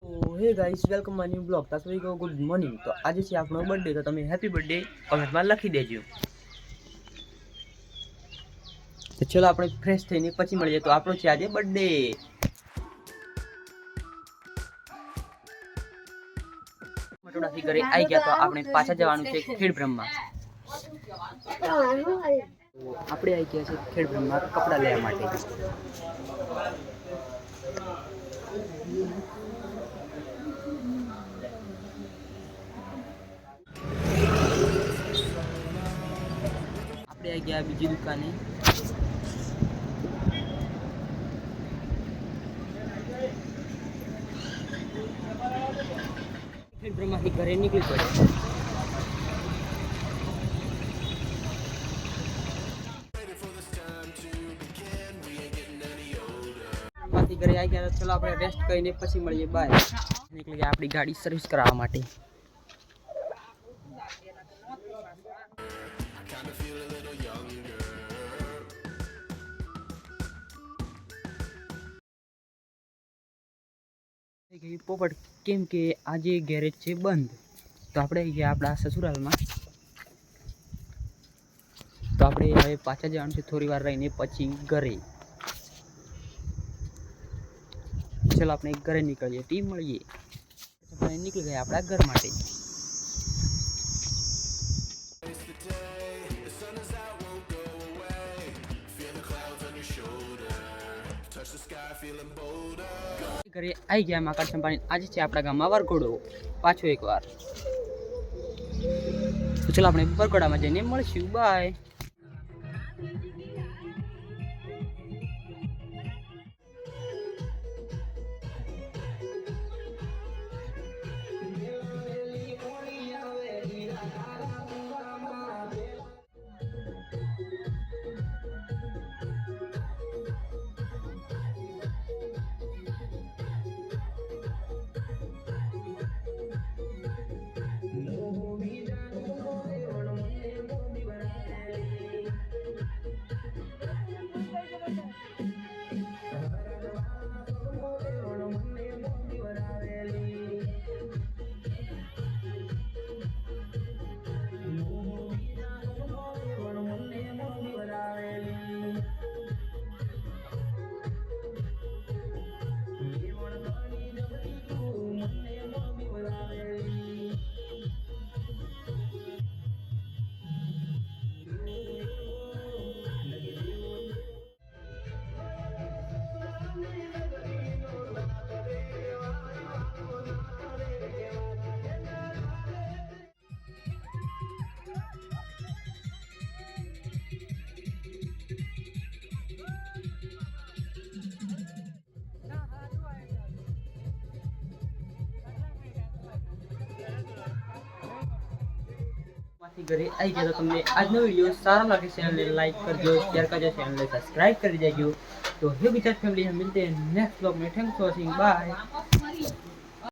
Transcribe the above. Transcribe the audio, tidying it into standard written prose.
तो hey guys welcome my new blog. तो सभी को गुड मॉर्निंग। तो आज છે આપણો બર્થડે, તો તમે હેપી બર્થડે કમેન્ટમાં લખી દેજો। તો ચલો આપણે ફ્રેશ થઈને પછી મળીએ। તો આપણો છે આજે બર્થડે। મટોડાથી ઘરે આવી ગયા તો આપણે પાછા જવાનું છે ખેડ બ્રહ્મા। તો આપણે આવી ગયા છે ખેડ બ્રહ્મા કપડાં લેવા માટે। આપણે આવી ગયા બીજી દુકાને। ખેડ બ્રહ્માથી ઘરે નીકળી પડે। ઘરે આવી ગયા ચલો આપણે રેસ્ટ કરીને પછી મળીએ। બાય। નીકળી ગયા આપણી ગાડી સર્વિસ કરાવવા માટે। પોપટ કેમ કે આજે ગેરેજ છે બંધ, તો આપણે આવી ગયા આપણા સસુરાલમાં। તો આપણે હવે પાછા જવાનું છે થોડી વાર રહીને પછી ઘરે। चलो अपने घरे निकलिए, टीम મળીએ। આપણે નીકળી ગયા આપણા ઘર માટે। ઘરે આવી ગયા મકર સંક્રાંતિ। આજે છે આપણા ગામમાં વરઘોડો પાછો એકવાર। તો ચલો આપણે વરઘોડામાં જઈને મળીશું। બાય। ઘરે આવી ગયા। તો તમને આજનો વિડીયો સારો લાગે ચેનલને લાઈક કરજો, શેર કરજો, ચેનलને સब्सक्राइब કરી દેજો। तो हे विचार फैमिली, हम मिलते हैं नेक्स्ट ब्लॉग में। Thanks for watching. बाय।